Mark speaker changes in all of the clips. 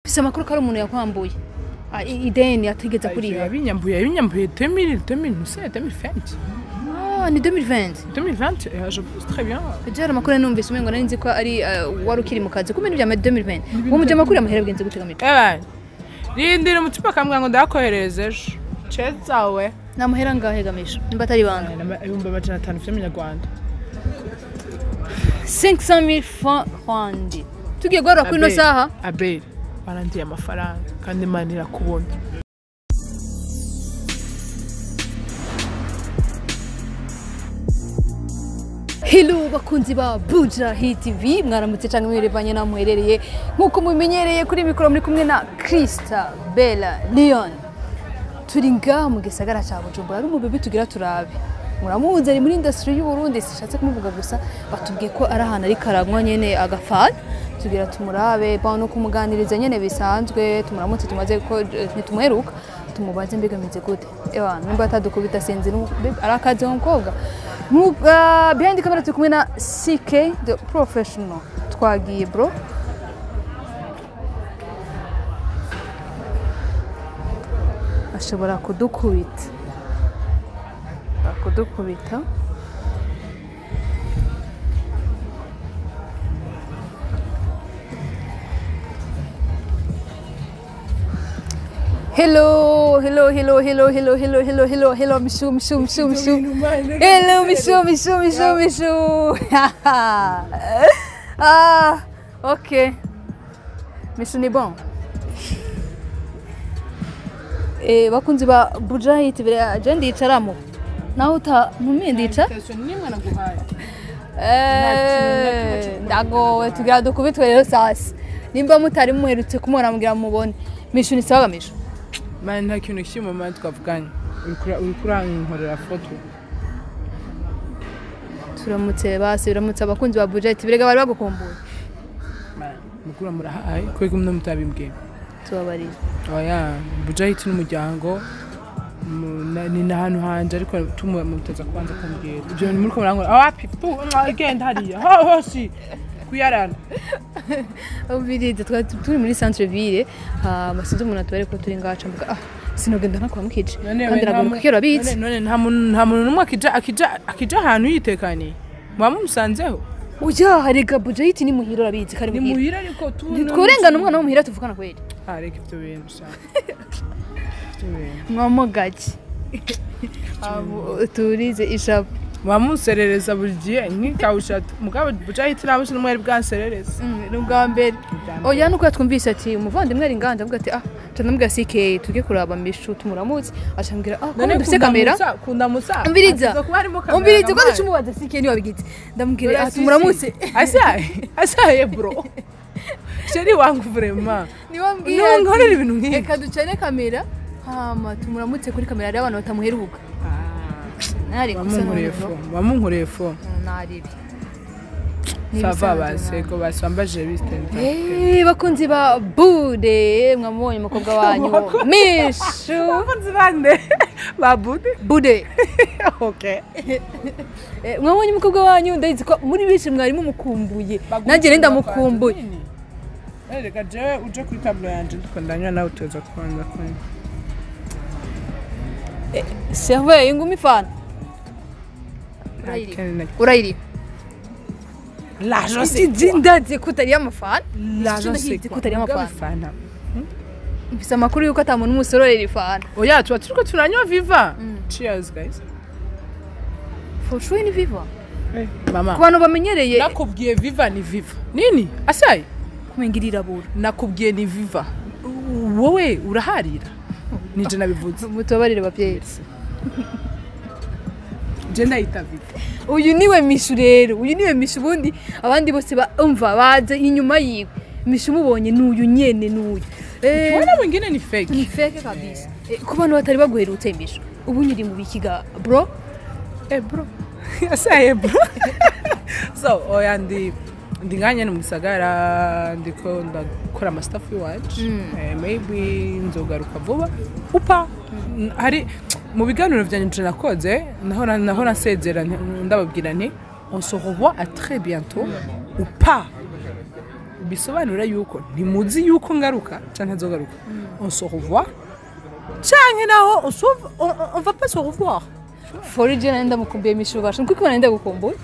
Speaker 1: Fisa makuru kari umuntu yakwambuye. Ideni ategeza kuriha.
Speaker 2: Yabinyambuye 2020.
Speaker 1: Ah, ni 2020.
Speaker 2: 2020, je pense très bien.
Speaker 1: Kajara makuru numvise umengo nari nzi ko ari warukiri mu kazi kumenya bya 2020. Uwo muje makuru amahera bwenze gutegamira.
Speaker 2: Rindira umutima kamwe ngo ndakohereze ejo. Chezawe.
Speaker 1: Namahera ngahe gamisha. Nimba atari banga.
Speaker 2: 500 by'Amanyarwanda.
Speaker 1: 500,000 francs rwandi. Tugiye gwarwa kuri no saha?
Speaker 2: Abe. Barandiye amafaranga kandi Imana irakubona.
Speaker 1: Hello bakunzi ba Buja Hit TV mwaramutse canke mwerevanye na muherereye nkuko mubimenyereye kuri mikoro muri kumwe na Krista Bella Leon. Turi ngaha mu gisagara ca Bujumbura ari mu bebe tugira turabe. Muramuzi ari muri industry y'u Burundi sishatse kumuvuga gusa batubwiye ko ari ahantu ari karagwa nyene agafana tugira tumurabe bano kumuganiriza nyene bisanzwe tumuramutse tumaze ko ntitumuheruka tumubaze mbigamize gute ewa nimba atadukubita sinzi arakaze umukobwa behind camera turi kumwe na CK the professional twagiye bro ashobora kudukubita Hello, Mishu. Hello, Mishu. Ah, ok. Mishu ni bon. Bakunzi ba Buja Hit bira je ndicaramo. Naho uta mumendica? Ndagowe tugira dukubitwe rero sasa. Nimba mutari muherutse kumubona mugira mubone. Mishu ni sawa Mishu.
Speaker 2: Man nta kintu kimwe mama twavuganye uri kurankorera foto
Speaker 1: turamutse abakunzi ba Buja Hit birega bari bagukumbuye
Speaker 2: mukura murahaye kwego mno mutabimbwiye
Speaker 1: tubabarira
Speaker 2: oya Buja Hit n'umuryango ni nahantu hanje ariko tumwe muteza kwanza kumbwira ibyo ni muri ko murangora pipu agenda hariya hoshi kuyarana
Speaker 1: ubiride turi muri centre ville amasinzi umuntu atubare ko turi ngaca mvuga sinogenda nakwa mukije kandi raguruka kero abitse
Speaker 2: none nta muntu numwe akija ahantu yitekaniye mwamusanzeho
Speaker 1: uja harega Buja Hit ni muhiro abitse kari
Speaker 2: ni muhira ariko
Speaker 1: tworengana umwana wo muhira tuvukana kweli
Speaker 2: reka ibyo bintu sha
Speaker 1: mwamugaki turize ishapu
Speaker 2: wamuserereza bugiye nkikawusha mugabo Buja Hit nabushi numwe ari bwanserereza
Speaker 1: n'ubwa mbere oya nuko yatwumvise ati umuvandimwe ari nganda avuga ati canamubwira CK tuge kuraba Mishu tumuramutse acambwira ko dufite kamera
Speaker 2: kundamusa
Speaker 1: umbiriza ko ducumubaza CK ni wabigize ndamubwira ati tumuramutse
Speaker 2: asaye bro Cheri wangu vraiment
Speaker 1: niwambwira
Speaker 2: nkorera ibintu nk'ibi
Speaker 1: reka ducane kamera hama tumuramutse kuri kamera ari abantu batamuheruka nari
Speaker 2: wamunkoreye fo
Speaker 1: naribi
Speaker 2: sava baseko basambaje biste
Speaker 1: bakunzi ba Bude mwamubonye umukobwa wanyu Mishu
Speaker 2: bakunzi bande ba Bude okay
Speaker 1: mwamubonye umukobwa wanyu ndayizi ko muri bishi mwarimu mukumbuye nanjye nenda mukumbuye
Speaker 2: reka je uje kuri tableau yanje ndikondanya nawe uteza kwanza kwani
Speaker 1: serve ingumi fana urayiri
Speaker 2: l'argent
Speaker 1: c'est ndaze kutari amafana
Speaker 2: l'argent c'est
Speaker 1: kutari amafana mbisa makuru yuko atamuntu umusororera ifana
Speaker 2: oya tuba turiko turanywa viva cheers guys
Speaker 1: for sure ni viva
Speaker 2: mama
Speaker 1: kubantu bamenyereye
Speaker 2: nakubwiye viva ni viva nini asaye
Speaker 1: kumengirira buru
Speaker 2: nakubwiye ni viva wowe uraharira nije nabivuze
Speaker 1: mutobarire bavyeyi
Speaker 2: je ndayita viva
Speaker 1: uyu niwe Mishu rero uyu niwe Mishu bundi abandi bose umva baze inyuma yiwe Mishu mubonye n'uyu nyene n'uyu
Speaker 2: ubona wengene ni fake
Speaker 1: kabisa ku bantu batari baguherutse Mishu ubu nyiri mu bikiga bro
Speaker 2: bro asaye bro so oya ndinganya no musagara ndiko ndakora ama staff watch maybe nzogaruka vuba upa hari mu biganiro byanje nakoze naho nasezera ndababwira nti on se revoit à très bientôt ou pas bisobanura yuko ntimuzi yuko ngaruka canke nzogaruka on se revoit canke naho on va pas se revoir.
Speaker 1: forije nenda mukumbuye mishubasha kuko nenda gukumbuye.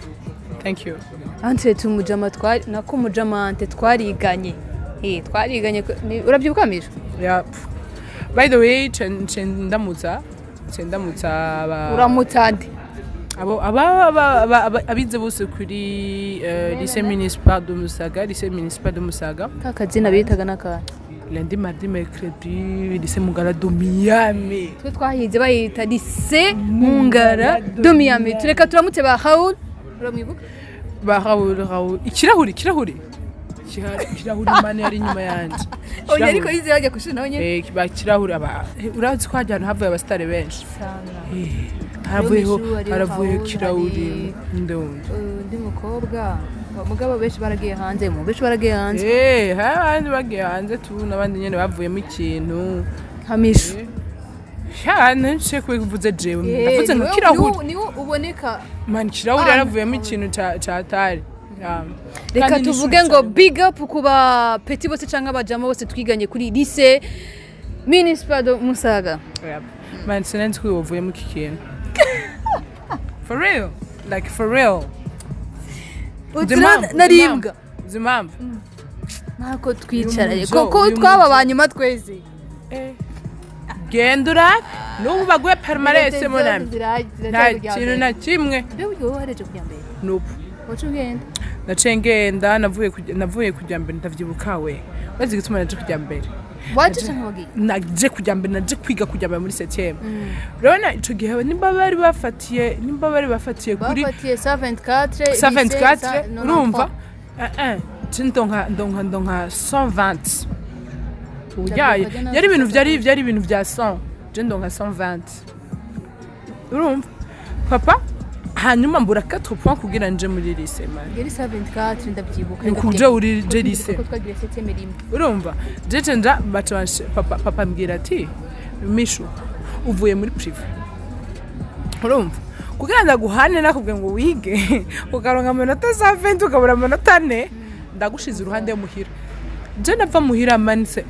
Speaker 2: Thank you.
Speaker 1: Ante tumujama twari nako mujama ante twariganye twariganye urabyibuka misho.
Speaker 2: Yeah. By the way ndamutsa
Speaker 1: uramutande
Speaker 2: abo abize bose kuri lycée municipal de Musaga
Speaker 1: kakazina bitaga nakara
Speaker 2: lundi mardi mercredi lycée Mungara do Miami
Speaker 1: twe twahize bayita lycée Mungara do Miami tureka turamutse ba Raoul uramwibuka
Speaker 2: ba Raoul ikirahuri mane yari nyuma yanje
Speaker 1: oya ariko yize yajya kushira nawe nyene
Speaker 2: ba kirahuri urazi ko hajyana havuye abastare benshi haravuye kirahuri ndi mukobwa
Speaker 1: mugabo benshi baragiye hanze
Speaker 2: abandi bagiye hanze tu nabandi nyene bavuyemo ikintu
Speaker 1: hamisho
Speaker 2: cyane nce kuvuze jewe ndavuze ngo kirahuri
Speaker 1: niwo uboneka
Speaker 2: man kirahuri yaravuyemo ikintu cyatari
Speaker 1: reka tuvuge ngo big up kuba petit bose canke abajama bose twiganye kuri lycée municipal de Musaga.
Speaker 2: Man sinenzi ko wavuyemo iki kintu for real like for real
Speaker 1: narimbwa
Speaker 2: zimamba
Speaker 1: nako twicaraye koko twaba banyuma tweze
Speaker 2: gendura n'ubu baguye permanence monami nta kintu na kimwe
Speaker 1: byo wareje kujya mbere
Speaker 2: nupo
Speaker 1: wacu genda
Speaker 2: nacengenda navuye kujya mbere ndavyibuka we bazi gituma naje kujya mbere
Speaker 1: waje cyangwa wagi
Speaker 2: naje kujya mbere naje kwiga kujya mbere muri 7e rona ico gihe nimba bari bafatiye kuri
Speaker 1: bafatiye 74
Speaker 2: urumva ndonka 120 uyaye yari ibintu bya 100 je ndonka 120 urumva papa hanyuma mbura 4 points kugira nje muri lycée man
Speaker 1: yari 74 ndabyibuka
Speaker 2: kuje uri je lycée
Speaker 1: ko twagiye 7e rimwe
Speaker 2: urumva je nda bacanshe papa mbwira ati mishu uvuye muri privé urumva kugira ndaguhane nakubwiye ngo wige ukaronka amanota 70 ukabura amanota 4 ndagushize uruhande yo muhira je ndava muhira manse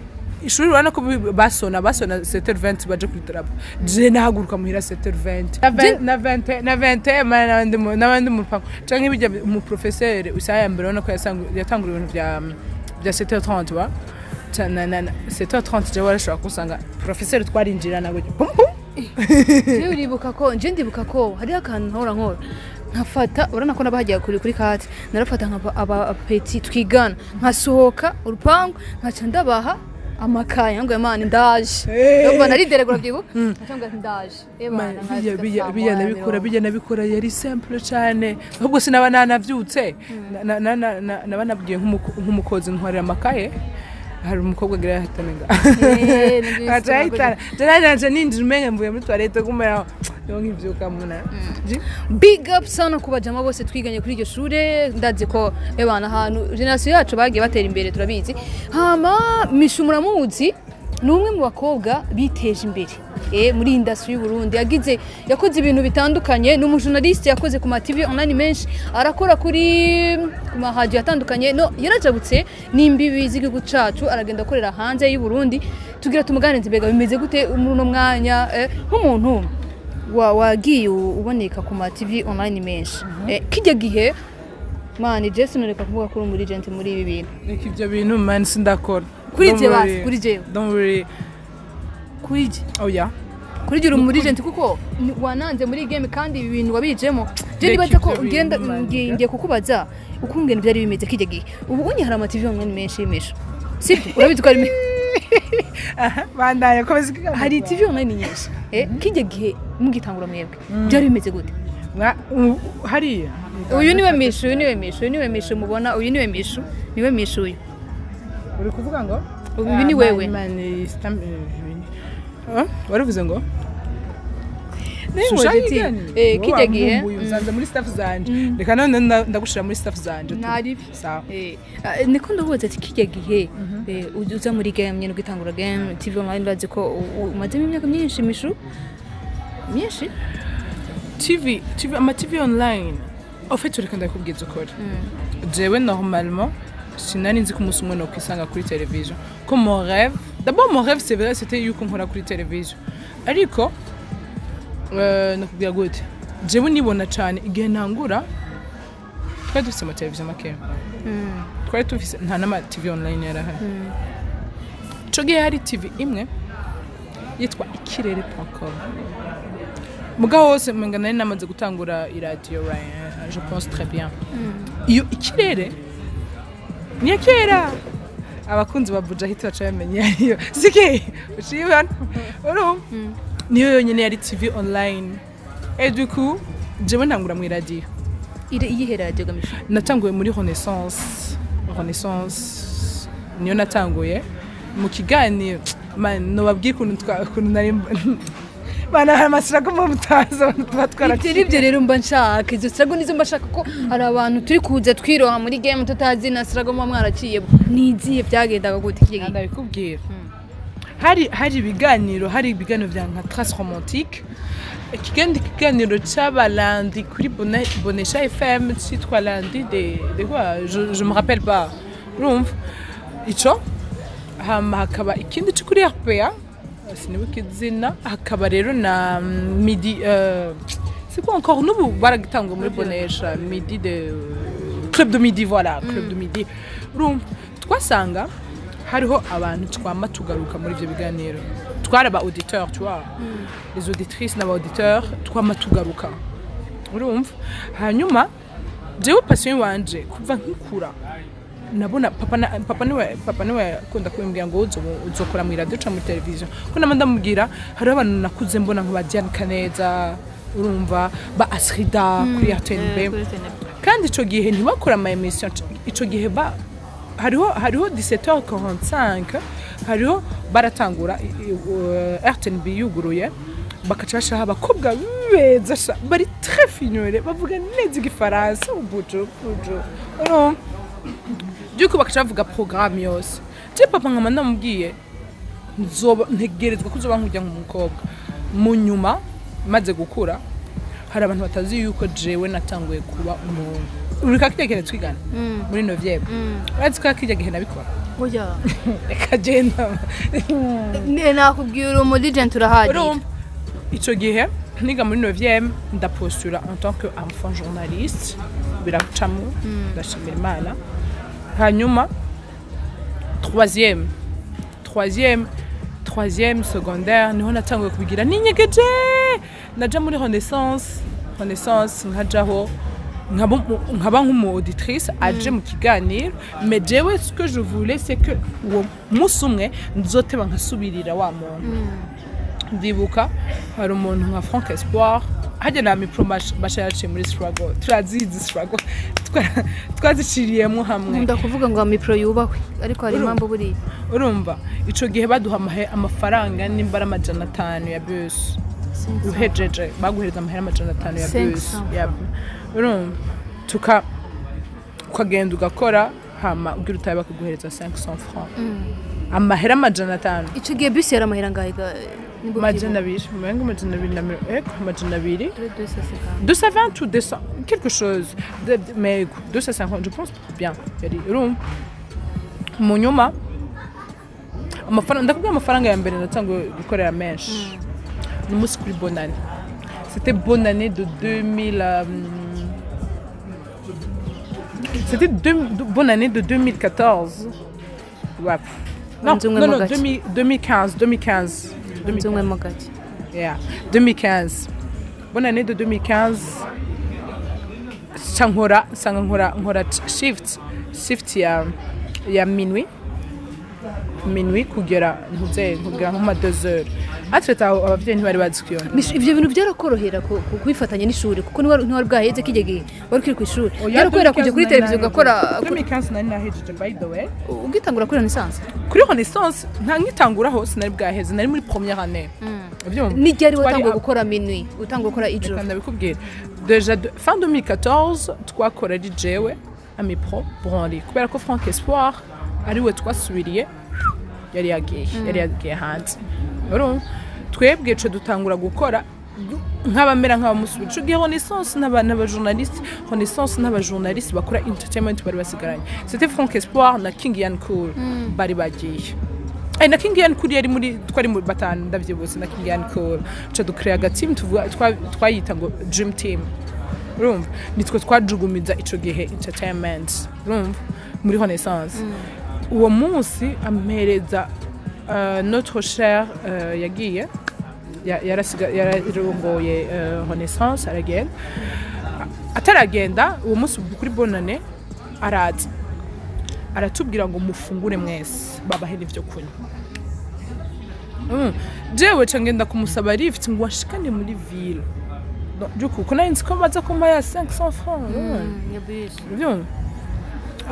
Speaker 2: ishuri urana ko basona 7h20 baje kuri trap je nahaguruka muhira 7h20 na 20 n'abandi mu pango canke bijya mu professeur usaya mbere urana ko yatangura ibintu bya 7h30 wa na 7h30 je warashaka kusanga professeur twarinjira nago je
Speaker 1: uribuka ko nje ndibuka ko hari akantu nkora nkafata urana ko nabahagiye kuri kati narafata aba petit twigana nkasohoka urupango nkaca ndabaha amakaya ngo Imana ndaje yumva nari deregura byibuka cyangwa ndaje
Speaker 2: bijya nabikora yari simple cyane ahubwo sinaba nanavyutse nabanabwiye nk'umukozi ntwarira amakaye hari umukobwa gira hatamenga acaitana jana ninjira umenye mvuye muri toilette kumera yonke ivyuka muna
Speaker 1: big up sana kubajama bose twiganye kuri iryo shure ndazi ko ebana ahantu generation yacu bagiye batera imbere turabizi hama mishumura muzi numwe mu bakobwa biteje imbere muri industry y'u Burundi yakoze ibintu bitandukanye n'umujournaliste yakoze ku ma TV online menshi arakora kuri kuma radio atandukanye no yarajabutse n'imbibi z'igihugu cacu aragenda akorera hanze y'u Burundi tugira tumuganirize mbega bimeze gute muri no mwanya nk'umuntu wagiye uboneka ku ma TV online menshi kijya gihe mani Jason reka kuvuga kuri muri agent muri ibi bintu
Speaker 2: ikivyo bintu man sindakora
Speaker 1: kuri je basi kuri je
Speaker 2: don't worry
Speaker 1: kuri je
Speaker 2: oya
Speaker 1: kuri je muri agent kuko wananze muri game kandi ibi bintu wabijemo je nibaza ko ngenda ngiye kukubaza ukungene byari bimeze kijya gihe ubu unye hari ama TV online menshi yimisha sibyo urabizi ko ari
Speaker 2: bandaye ko bizika
Speaker 1: hari TV online nyinshi kijya gihe mugitangura mwebwe byari bimeze gute
Speaker 2: hariya
Speaker 1: uyu niwe mishu mubona uyu niwe mishu uyu
Speaker 2: uri kuvuga ngo
Speaker 1: uyu ni wewe
Speaker 2: warivuze ngo
Speaker 1: kijya gihe
Speaker 2: uzanza muri staff zanje reka none ndagushira muri staff zanje
Speaker 1: sawa niko ndavuze ati kijya gihe uza muri game nyene ugitangura game TV online bazi ko umaze imyaka myinshi mishu myinshi
Speaker 2: TV online en fait reka ndakubwiza ukora jewe normalement sinari nzi ko umunsi umwe no kwisanga kuri television ko mon rêve d'abord mon rêve c'est vrai c'était yuko nkora kuri television ariko nakubwira gute jewe nibona cyane igihe ntangura twari dufise amateleviziyo makeya twari dufise nta n'ama TV online yarahari ico gihe hari TV imwe yitwa ikirere.com mugabo wose mwenga nari namaze gutangura iradiyo je pense très bien iyo ikirere ni kera abakunzi ba Buja Hit bacamenye iyo sike ushibana niyo yonyene yari TV online et du coup jewe ntangura mu iradiyo
Speaker 1: iyihe radio gamisha
Speaker 2: natanguye muri Renaissance niyo natanguye mu kiganiro man no babwira ukuntu nari bana hamasirago mu mutazo batwara
Speaker 1: ibyo rero mba nshaka izo sirago nizo mba nshaka ko hari abantu turi kuza twiroha muri game tutazi na sirago mu mwaraciye niziye byagendaga gute kigiye
Speaker 2: ndabikubwira hari ibiganiro bya nka Trace Romantique ikiganiro cy'abalandi kuri Bonesha FM cyitwa Lundi de quoi je me rappelle pas urumva ico hakaba ikindi cyo kuri RPA sinibuka izina hakaba rero na midi c'est quoi encore nous baragitangwa muri Bonesha midi de club de midi voilà club de midi urumva twasanga hariho abantu twama tugaruka muri ibyo biganiro twaraba auditeurs tu vois les auditrices n'aba auditeurs twama tugaruka urumva hanyuma jewe passion wanje kuva nkikura nabona papa niwe akunda kumbwira ngo uzokora mu radio cyangwa mu television ko ndamubwira hari abantu nakuze mbona nka Diane Kaneza urumva ba Asrida kuri RTNB kandi ico gihe ntibakora ama emission ico gihe ba hariho 17h45 hariho baratangura RTNB yuguruye bakaca bashaka abakobwa beza bari très finure bavuga neza igifaransa ubujo no duko bakaca bavuga programme yose je papa nkama ndamubwiye ntegerezwa kuzoba nkujya nk'umukobwa mu nyuma maze gukura hari abantu batazi yuko jewe natanguye kuba umuntu urika kigene twigana muri 9e urazi ko kijya gihe nabikora
Speaker 1: oya
Speaker 2: reka genda
Speaker 1: nakubwira mu legend urahari
Speaker 2: ico gihe niga muri 9e ndapostula en tant que enfant journaliste biracamo ndashimira Imana hanyuma 3e secondaire niho natanguye kubigira ninyegeje naja muri Renaissance nkajaho nkaba nk'umu auditrice aje mu kiganiro mais jewe ce que je voulais c'est que uwo musi umwe nzoteba nkasubirira wa muntu ndibuka hari umuntu nka Franck Espoir hajya na mipro bashayaciye muri struggle turazizi struggle twaziciriyemo hamwe
Speaker 1: ndakuvuga ngo mipro yubahwe ariko hari impamvu buri
Speaker 2: urumva ico gihe baduha amafaranga n'imbara amajana 5 ya bus uhejeje baguhereza amahera amajana 5 ya bus urumva ukagenda ugakora hama ugira utaye bakaguhereza 500 francs amahera amajana 5
Speaker 1: ico gihe bus yari amahera ngahe
Speaker 2: majana 2 220 ou 200 quelque chose mais 250 je pense bien yari urumva mu nyuma amafaranga ya mbere natangiye gukorera menshi ni musi kuri bonne année c'était bonne année de 2000 c'était bonne année de 2014 ouais non 2015 yeah 2015 bonne année de 2015 nkora shift ya minuit kugera nkugera nko 2h atreta abavyeyi ntibari bazikiyo
Speaker 1: ivyo bintu byarakorohera kubifatanya n'ishuri kuko ntiwari bwaheze kijege wari kiri ku ishuri byarakorera kujya kuri televiziyo ugakora
Speaker 2: 2015 nari nahejeje by the way
Speaker 1: ugitangura kuri
Speaker 2: Renaissance nta nkitangura hose nari bwaheze nari muri première année
Speaker 1: ni ryari watanguye gukora minuit utanguye gukora ijoro
Speaker 2: ndabikubwira déjà fin 2014 twakora ari jewe ami pro branli kubera ko Franck Espoir ari we twasubiriye yari yagiye hanze twebwe cyo dutangura gukora nk'abamera nk'abamusubira ico gihe Renaissance n'abajournaliste bakora entertainment bari basigaranye c'était Frank Espoir na King Yan Cool bari bagiye na King Yan Cool yari muri twari muri batanu ndavyibutse na King Yan Cool ca ducrea agateam twayita ngo Dream Team urumva nitwe twajugumiza ico gihe entertainment urumva muri Renaissance uwo munsi ampereza notre cher yagiye yararongoye Renaissance aragenda ataragenda uwo munsi kuri bonane araza aratubwira ngo mufungure mwese babahe n'ivyo kunywa jewe cangenda kumusaba lift ngo washikane muri ville duko kuna inzi ko baza kumaya 500 francs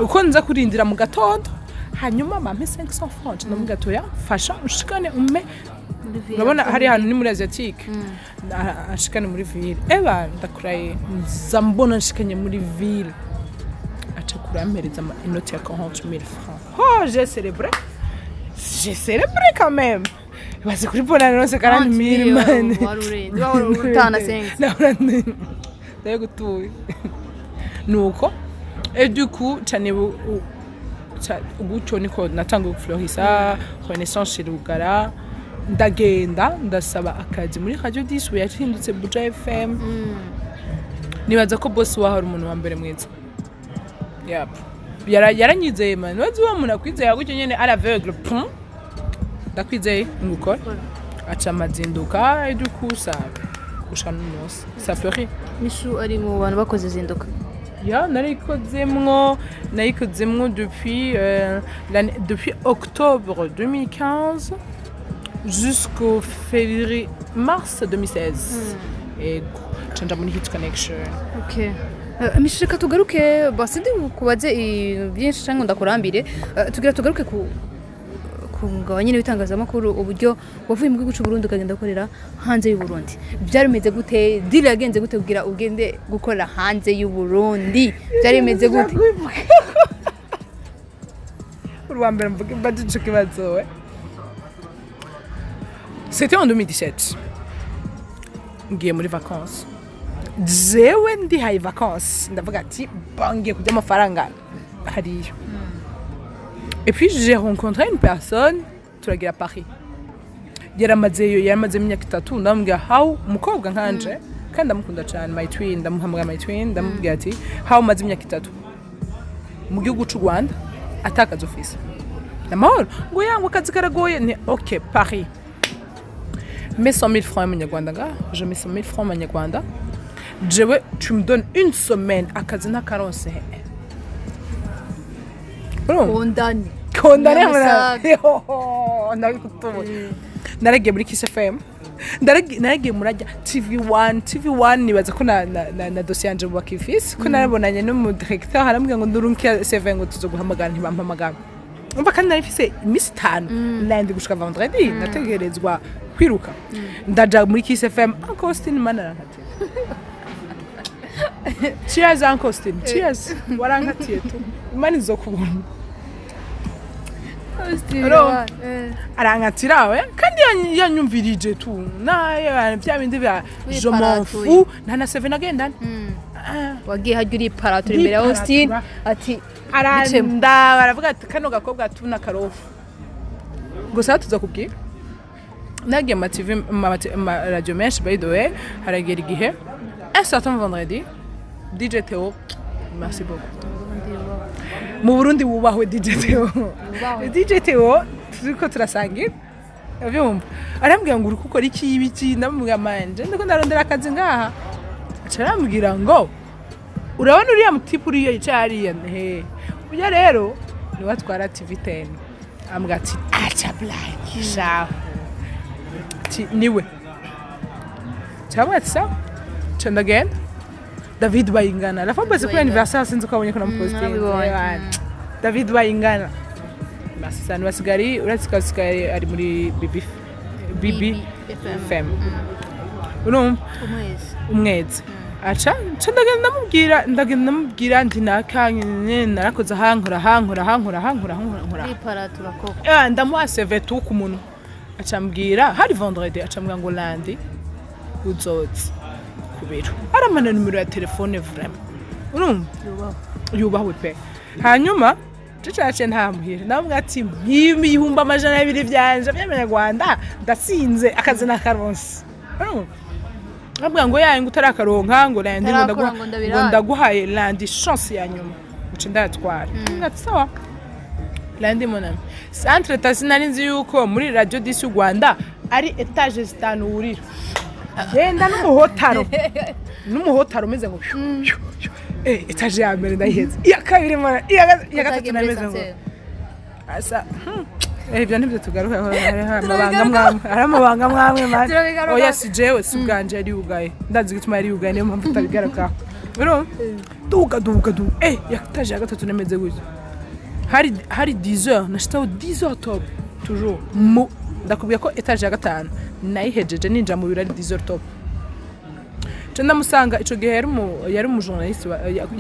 Speaker 2: uko nza kurindira mu gatondo hanyuma mampe 500 francs ndamuga toya fasha ushikane umme urabona hari hano ni muri Asiatique ashikane muri ville ndakuraye zambona nshikanye muri ville acha kurampereza inoti ya 40,000 francs j'ai célébré quand même bazi kuri bonane nose 40,000 man
Speaker 1: utana sense
Speaker 2: ndaye gutuye nuko du coup ugucyo niko natanga Florissa Renaissance irugara ndagenda ndasaba akazi muri Radio 10 yatindutse Buja FM nibaza ko boss wa hari umuntu wa mbere mwiza yaranyizeye man wazi wa muntu akwizeye agutyo nyene à l'aveugle ndakwizeye ngukora aca amazinduka du coup ça ushana umunsi ça ferait
Speaker 1: Mishu ari mu bantu bakoze zinduka
Speaker 2: nayikozemwo depuis octobre 2015 jusqu'au février mars 2016 et chanja muri Hit Connection.
Speaker 1: Okay. Mishu reka tugaruke basidi kubaze byinshi cyangwa ndakurambire tugaruke ku ngabanye n'ibitangazamakuru uburyo wavuye mu gihugu cy'u Burundi ukagenda gukorera hanze y'u Burundi byaremeze gute deal yagenze gute kugira ugende gukora hanze y'u Burundi byaremeze gute
Speaker 2: urwambere mvuge baduje kibazo c'était en 2017 ngiye muri vacances jewe ndi hayi vacances ndavuga ati bangiye kujya amafaranga hariyo. Et puis j'ai rencontré une personne turagira Paris. Yaramaze imyaka 3 ndambwira how umukobwa nkanje kandi ndamukunda cyane my twin ndamuhamagara my twin ndamubwira ati how maze imyaka 3 mu gihugu cy'u Rwanda atakaza office. Namahoro ngo yangu akazi karagoye ni OK Paris. Mais 100 000 francs amanyarwanda nga je mets 100 000 francs amanyarwanda. Jewe tu me donnes une semaine akazi na karonse. Condamné naragiye muri Kiss FM naragiye murajya TV1 nibaza ko na dossier yanje mu bakifisi ko narabonanye no mu directeur harambwiye ngo ndurunke CV ngo tuzoguhamagara ntibampamagara umva kandi narifise imisi 5 lundi gushika vendredi nategerezwa kwiruka ndaja muri Kiss FM Uncle Austin manarankati cheers Uncle Austin cheers warankatiye tu imani zo kubona arankatira we kandi yanyumvirije tu naye bya bindi bya je m'en fous nana seven agenda
Speaker 1: wagiye hajuri para turi imbere Austin ati
Speaker 2: aranda baravuga ati kano gakobwa tuna karofu gusa tuzakubwira nagiye ma TV ma radio menshi by the way haragera igihe un certain vendredi DJ Theo merci beaucoup mu Burundi wubahwe DJ Theo turiko turasangira avyumva arambwira ngo uruko ukora iki ibiki ndamubwira manje ndiko ndarondera akazi ngaha acarambwira ngo urabona uriya mutipu uriyo yicariye uya rero ni watwara TV10 ambwira ati acha black shaho niwe cyangwa ati chandagenda David Bayingana la famba siku anniversaire sinzi ko abonye ko namuposting David Bayingana basi sana basigari urasikari ari muri BB FM umwezi acha ndagenda ndamubwira ndi nakanye narakoze hankora
Speaker 1: iparatura koko
Speaker 2: ndamuha CV tu ku muntu acambwira hari vendredi acambwira ngo lundi uzoze kubiro aramana numero ya telefone vraiment urumva yubahwe pe hanyuma Cicace ntamuhira navuga ati ibihumbi 200 byanje by'amanyarwanda ndasinze akazi na karonsi navuga ngo yaye ngutarakaronka ngo landi ngo ndaguhaye landi chance ya nyuma uce ndatwara ngati sawa landi monami centre tasinari nzi yuko muri radio disi Rwanda ari etage zitanu urira genda n'umuhotaro umeze ngo etage ya mbere ndaheze iya kabiri mara iya gatatu nameze ngo asa ibyo nibyo tugaruka amabanga mwamwe manje oya si jewe si bwanje ari ugaye ndazi gituma ari ugaye niyo mpamvu tabigaruka bro duga ya etage ya gatatu nameze gutyo hari 10h nashitaho 10h top toujours ndakubwiye ko etage ya gatanu nayihejeje ninja mu birari 10h top Cenda musanga ico gihe yari mu journaliste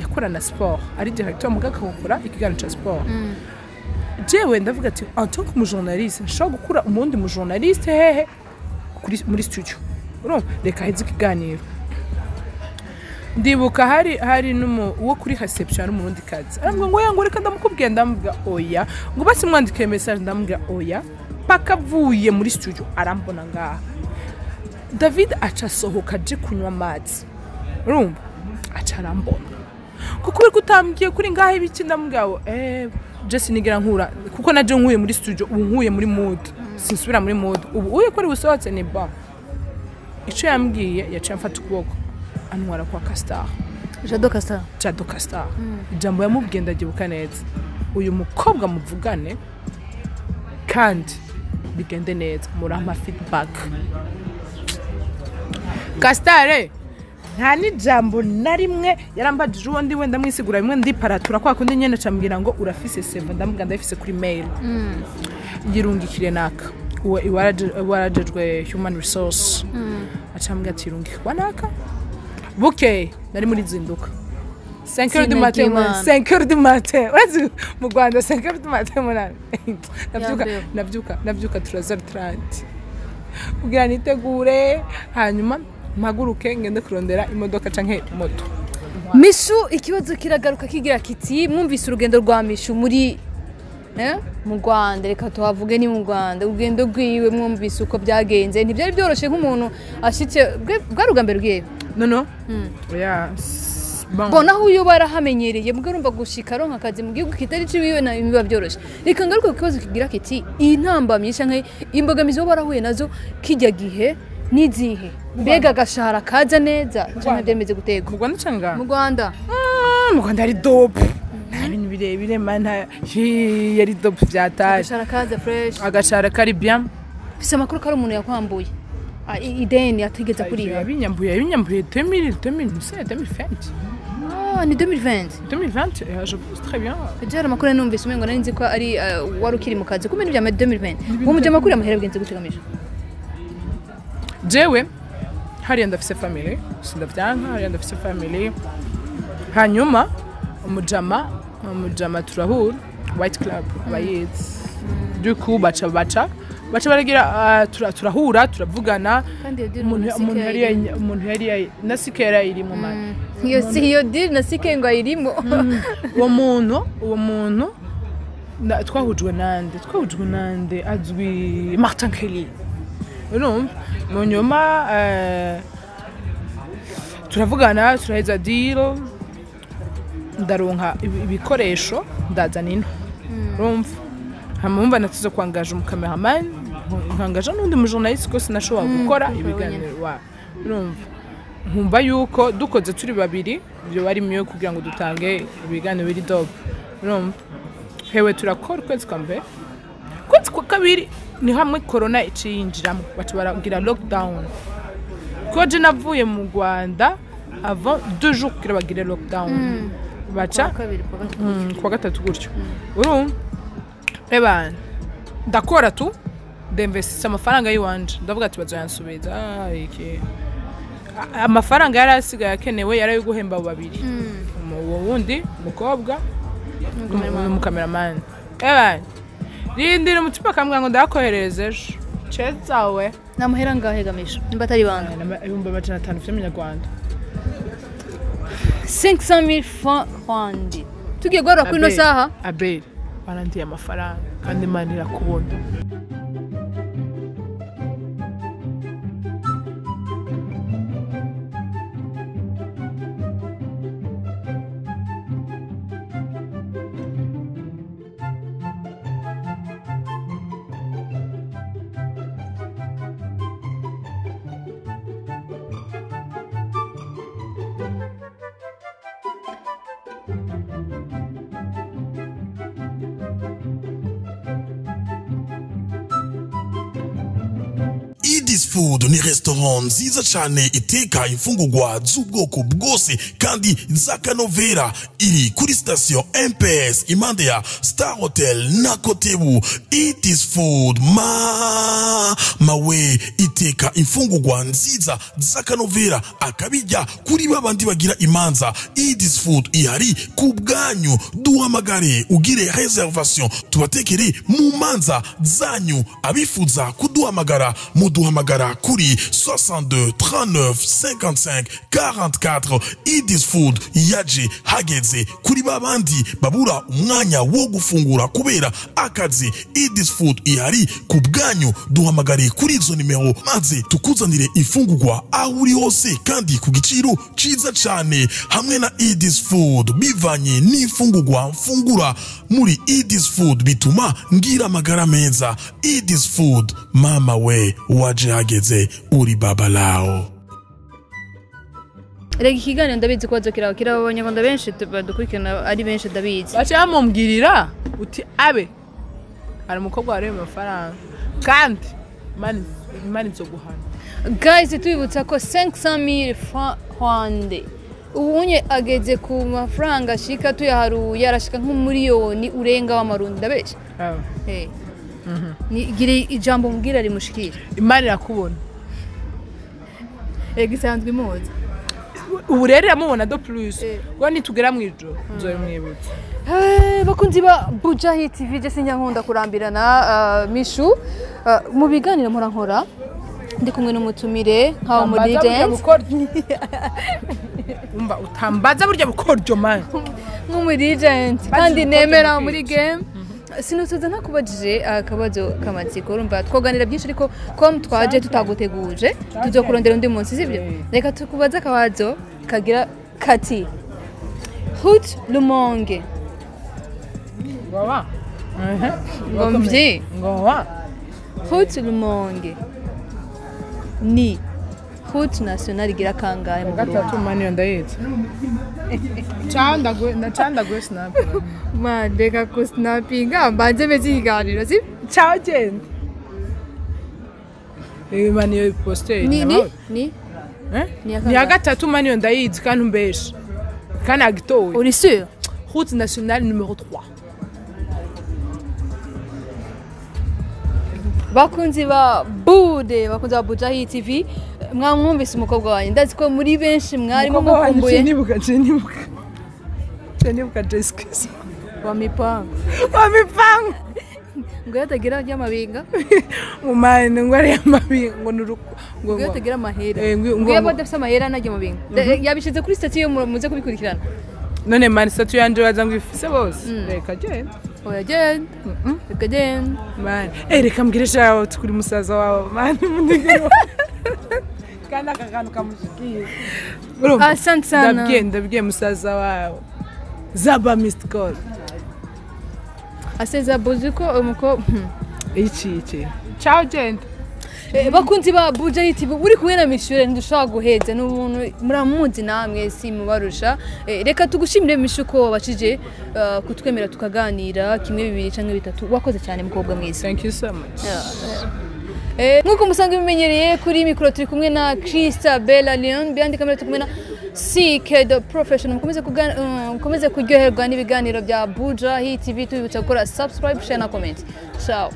Speaker 2: yakorana sport ari directeur mugaka gukora ikiganiro ca sport jewe ndavuga ati en tant que journaliste nshobora gukura umundi mu journaliste hehe muri studio urumva reka heze ikiganiro ndibuka hari uwo kuri reception n'umurundi kazi arambwa ngo yango reka ndamukubwiye ndamubwa oya ngo basi mwandike message ndamubwa oya pakavuye muri studio arambona ngaha David acasohoka je kunywa amazi urumva acarambona kuko uri kutambwiye kuri ngahe ibiki ndamubwa je sinigira nkura kuko naje nkuye muri studio ubu nkuye muri mood sinsubira muri mood ubu uye kuri busohotse ni ba ico yambwiye yaciye mfata ukuboko antwara kwa Castar Jado Castar ijambo yamubwiye ndagibuka neza uyu mukobwa muvugane kandi bigende neza murama feedback Castar nta ni jambo na rimwe yarambajije uwo ndi wenda mwisigura bimwe ndiparatura kwa kundi nyene cambwira ngo urafise save ndamubwira ndafise kuri mail yirungikire naka uwo iwarajejwe human resource acambwira ati irungikwa naka bukeye nari muri zinduka 5h du matin 5h du matin wazi mu Rwanda 5h du matin munani navyuka 3h30 kugira nitegure hanyuma mpaguruke ngende kurondera imodoka canke moto
Speaker 1: Mishu ikibazo kiragaruka kigira kiti mwumvise urugendo rwa Mishu muri mu Rwanda reka tuhavuge ni mu Rwanda urugendo rwiwe mwumvise uko byagenze ntibyari byoroshe nk'umuntu ashitse bwarugambere rwiwe no oya bona aho uyo barahamenyereye mbwo urumva gushika ronka akazi mu gihugu kitari ciwiwe na biba byoroshe reka ngaruka ku kibazo kigira kiti intambamye canke imbogamizi bo barahuye nazo kijya gihe nizihe mbega gashahara kaza neza cyane byemeze gutego
Speaker 2: mu Rwanda canga
Speaker 1: mu Rwanda
Speaker 2: ari dope ibintu birebire mana yari dope byataje
Speaker 1: gashahara kaza fresh
Speaker 2: agashahara kari bien
Speaker 1: fise makuru kari umuntu yakwambuye ideni atigeze kuri
Speaker 2: yabinyambuye 2020
Speaker 1: ni 2020
Speaker 2: je pense très bien
Speaker 1: jara makuru numvise umengo nari nzi ko ari warukiri mu kazi kumenya bya 2020 mu mujya makuru amahera bwenze gutegamije
Speaker 2: jewe hari ndafise family sindavyanka hari ndafise family hanyuma umujama turahura white club abayizi duku baca baragira turahura turavugana umuntu yari nasikera iri mu mani
Speaker 1: iyo deal nasikengo irimo
Speaker 2: uwo muntu twahujwe nande azwi Martin Kelly mu nyuma turavugana turaheza deal ndaronka ibikoresho ndazana ino urumva hamumva natuze kwangaje umukameraman nkangaje n'undi mu journalist ko sinashobora gukora ibiganiro urumva nkumva yuko dukoze turi babiri byo bari myo kugira ngo dutange ibiganiro biri dog urumva hewe turakora kwezi kambe kwezi kwa kabiri ni hamwe corona iciyinjiramo bacu baragira lockdown ko je navuye mu Rwanda avant 2 jours kira bagire lockdown baca kwa gatatu gutyo urumva ebana ndakora tu ndinvestisa amafaranga yiwanje ndavuga ati bazoyansubiza iki amafaranga yarasigaye akenewe yari guhemba babiri uwo wundi mukobwa n'umukameraman ebana rindira umutima kamwe ngo ndakoherereje cheza we
Speaker 1: namuhera ngahe gamisho nimba atari banga
Speaker 2: ibihumbi 500 by'amanyarwanda
Speaker 1: 500,000 francs rwandi tugiye guhora kuri ino saha
Speaker 2: Abel barandiye amafaranga kandi Imana irakubona.
Speaker 3: This food ni restaurant nziza cyane iteka imfungurwa z'ubwoko bwose kandi z'akanovera iri kuri station MPS impande ya Star Hotel na Kotebu. Eat this food mawe iteka imfungurwa nziza z'akanovera akabijya kuri babandi bagira imanza. Eat this food ihari ku bwanyu, duhamagare ugire reservation tubatekere mu manza zanyu. Abifuza kuduhamagara muduhamagara kuri 62 39 55 44. Eat this food yaje hageze kuri babandi babura umwanya wo gufungura kubera akazi. Eat this food ihari ku bwanyu, duhamagare kuri izo nimero maze tukuzanire ifungurwa aho uri hose kandi ku giciro ciza cyane. Hamwe na Eat this food bivanye n'ifungurwa mfungura muri Eat this food bituma ngira amagara meza. Eat this food mama we waje hageze uri baba lao.
Speaker 1: Rega ikiganiro ndabizi ko bazokira abanyarwanda benshi badukurikirana ari benshi ndabizi.
Speaker 2: Bacha mumbwirira uti abe ari umukobwa wareye amafaranga kandi mani zo guhana.
Speaker 1: Guys, tubibutsa ko 500,000 francs rwandais ubunye ageze ku mafaranga shika tuyaharuye arashika nk'umuriyoni urenga w'amarundi ndabesha. Ni gire ijambo mbwira rimushikira.
Speaker 2: Imana irakubona.
Speaker 1: Gisanzwe imuzi.
Speaker 2: Ubu rero iramubona do plus. Ngo nitugera mu ijoro nzoye mwibutse.
Speaker 1: Bakunzi ba Buja TV je sinya nkunda kurambirana Mishu mu biganiro mpora nkora ndi kumwe n'umutumire nkaho muri dance.
Speaker 2: Umba utambaza burya bukoryo man.
Speaker 1: Nk'umuri agent kandi nemera muri game. Sinusuza nakubajije akabazo kamatsiko urumva twoganira byinshi ariko ko twaje tutaguteguje tuzokurondera undi munsi sivyo. Reka tukubaza akabazo kagira kati Hut Lumonge
Speaker 2: Ngowa.
Speaker 1: Ngomvye
Speaker 2: Ngowa.
Speaker 1: Hut Lumonge ni Hut National igira kangahe mu Burundi?
Speaker 2: Gatatu mani ndayitse. Chandagwe snap.
Speaker 1: Mandeka ku snappinga mbanze beziganira si?
Speaker 2: Ciao Jen. Mani yo poster.
Speaker 1: Ni
Speaker 2: ya gatatu mani ndayitse kandi umbeshe. Kandi agitoye.
Speaker 1: Uri sûr?
Speaker 2: Route nationale numéro 3.
Speaker 1: Bakunzi ba Bude, bakunzi ba Buja TV, mwamwumvise umukobwa wanjye ndazi ko muri benshi mwari mukumbuye.
Speaker 2: Nibuka Jessica.
Speaker 1: Wamipanga. Ngo yatagira ry'amabinga.
Speaker 2: Umane ngo ari amabinga ngo nuruko
Speaker 1: ngo yatagira amahera. Ngo yabadafise amahera najye amabinga. Yabishize kuri statut yo muze kubikurikirana.
Speaker 2: None man statut yanje bazangu ifise bose. Reka je.
Speaker 1: Oya genda. Reka genda.
Speaker 2: Man. Reka mbwire shawo tukuri musaza wawe. Man mundigero. Kana kakanu kamushikiye.
Speaker 1: Asante sana.
Speaker 2: Ndabwiye musaza wawe. Zaba missed call.
Speaker 1: Aseza bozuko umuko.
Speaker 2: Iki. Ciao Jen.
Speaker 1: Bakunzi ba Buja TV uri kumwe na Mishure ndushaka guheza n'umuntu muramuzi namwe si mubarusha. Reka tugushimire Mishuko wabashije kutwemera tukaganira kimwe bibiri canke bitatu. Wakoze cyane mukobwa mwiza.
Speaker 2: Thank you so much.
Speaker 1: Nkuko musanga bimenyereye kuri micro turi kumwe na Krista Bella Leon behind camera turi kumwe na CK the professional. Mukomeze kuryoherwa n'ibiganiro bya Buja TV tubibutsa gukora subscribe share na comment. Ciao.